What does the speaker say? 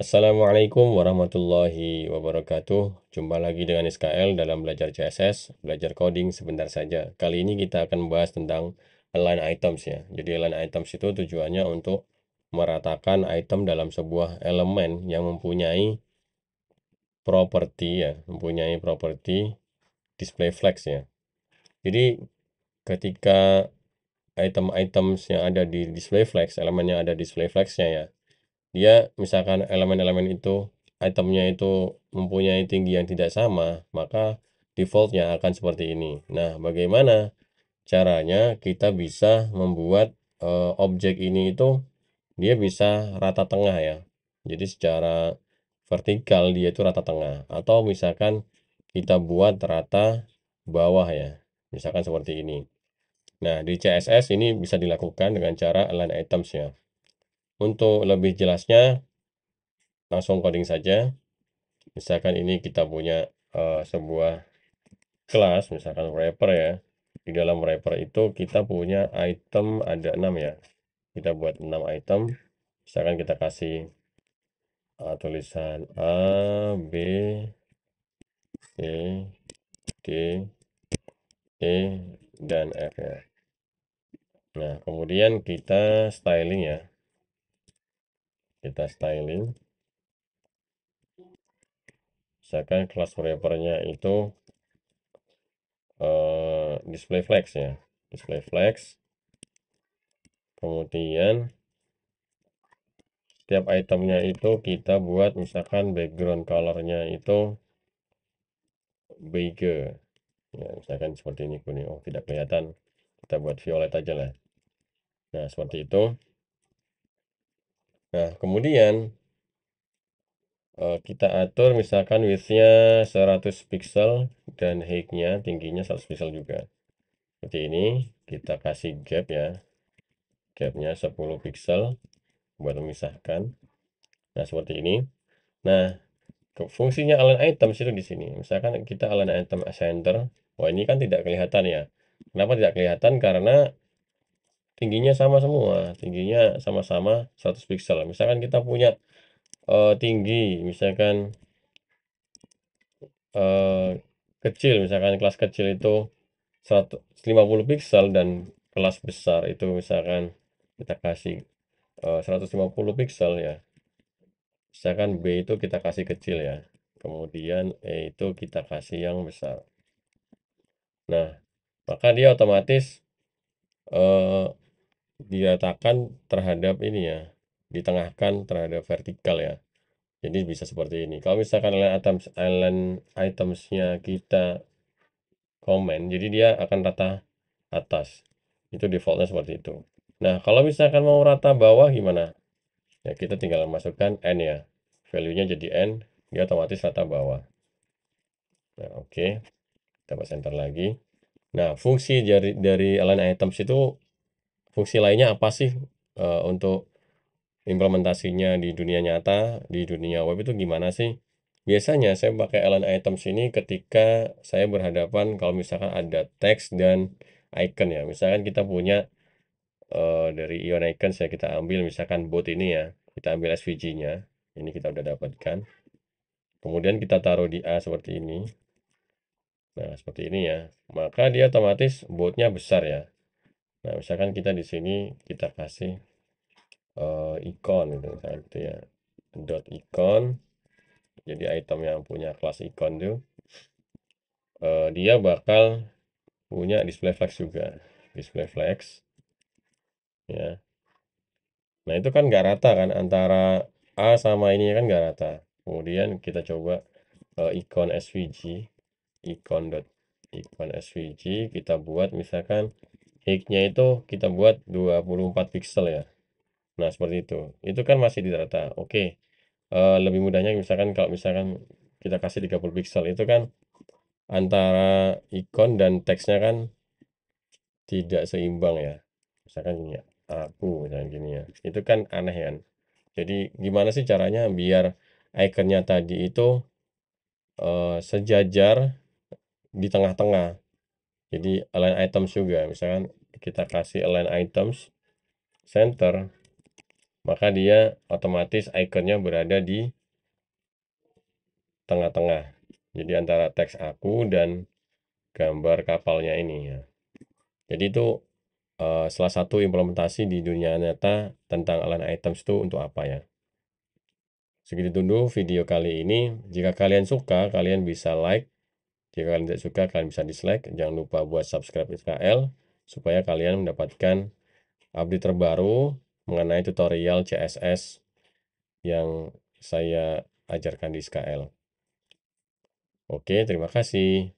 Assalamualaikum warahmatullahi wabarakatuh. Jumpa lagi dengan SKL dalam belajar CSS, belajar coding sebentar saja. Kali ini kita akan membahas tentang align items ya. Jadi align items itu tujuannya untuk meratakan item dalam sebuah elemen yang mempunyai properti ya, mempunyai properti display flags ya. Jadi ketika item-items yang ada di display flags, elemen yang ada display flagsnya ya, dia misalkan elemen-elemen itu itemnya itu mempunyai tinggi yang tidak sama, maka defaultnya akan seperti ini. Nah, bagaimana caranya kita bisa membuat objek ini itu dia bisa rata tengah ya. Jadi secara vertikal dia itu rata tengah, atau misalkan kita buat rata bawah ya, misalkan seperti ini. Nah, di CSS ini bisa dilakukan dengan cara align items ya. Untuk lebih jelasnya, langsung coding saja. Misalkan ini kita punya sebuah kelas, misalkan wrapper ya. Di dalam wrapper itu kita punya item ada 6 ya. Kita buat 6 item. Misalkan kita kasih tulisan A, B, C, D, E, dan F ya. Nah, kemudian kita styling ya. Kita styling. Misalkan kelas wrappernya itu display flags ya. Display flags. Kemudian setiap itemnya itu kita buat misalkan background colornya itu beige ya, misalkan seperti ini kuning. Oh, tidak kelihatan, kita buat violet aja lah. Nah, seperti itu. Nah, kemudian kita atur misalkan widthnya 100 pixel dan height-nya tingginya 100 pixel juga. Seperti ini. Kita kasih gap ya, gapnya 10 pixel buat memisahkan. Nah, seperti ini. Nah, fungsinya align items itu di sini. Misalkan kita align item center. Wah, ini kan tidak kelihatan ya. Kenapa tidak kelihatan? Karena tingginya sama semua. Tingginya sama-sama 100 pixel. Misalkan kita punya tinggi, misalkan kecil, misalkan kelas kecil itu 150 pixel dan kelas besar itu misalkan kita kasih 150 pixel ya. Misalkan B itu kita kasih kecil ya. Kemudian E itu kita kasih yang besar. Nah, maka dia otomatis diratakan terhadap ini ya, ditengahkan terhadap vertikal ya. Jadi bisa seperti ini. Kalau misalkan itemsnya kita komen, jadi dia akan rata atas. Itu defaultnya seperti itu. Nah, kalau misalkan mau rata bawah gimana? Ya, kita tinggal masukkan N ya. Value-nya jadi N, dia otomatis rata bawah. Nah, oke. Kita buat center lagi. Nah, fungsi dari align items itu, fungsi lainnya apa sih untuk implementasinya di dunia nyata, di dunia web itu gimana sih? Biasanya saya pakai align items ini ketika saya berhadapan kalau misalkan ada teks dan icon ya. Misalkan kita punya dari ion icon saya kita ambil misalkan bot ini ya. Kita ambil SVG-nya. Ini kita udah dapatkan. Kemudian kita taruh di A seperti ini. Nah, seperti ini ya. Maka dia otomatis botnya besar ya. Nah, misalkan kita di sini kita kasih icon gitu misalkan gitu ya. Dot icon. Jadi item yang punya kelas icon tuh dia bakal punya display flags juga. Display flags ya. Nah, itu kan nggak rata kan antara A sama ini kan nggak rata. Kemudian kita coba icon SVG, icon SVG kita buat misalkan height-nya itu kita buat 24 pixel ya. Nah, seperti itu. Itu kan masih di rata. Oke. Lebih mudahnya misalkan kalau misalkan kita kasih 30 pixel itu kan antara ikon dan teksnya kan tidak seimbang ya. Misalkan gini ya, aku misalkan gini ya. Itu kan aneh kan. Jadi gimana sih caranya biar ikonnya tadi itu sejajar di tengah-tengah. Jadi align items juga. Misalkan kita kasih align items center. maka dia otomatis ikonnya berada di tengah-tengah. Jadi antara teks aku dan gambar kapalnya ini ya. Jadi itu salah satu implementasi di dunia nyata tentang align items itu untuk apa ya. Segitu dulu video kali ini. Jika kalian suka, kalian bisa like. Jika kalian tidak suka, kalian bisa dislike. Jangan lupa buat subscribe SKL supaya kalian mendapatkan update terbaru mengenai tutorial CSS yang saya ajarkan di SKL. Oke, terima kasih.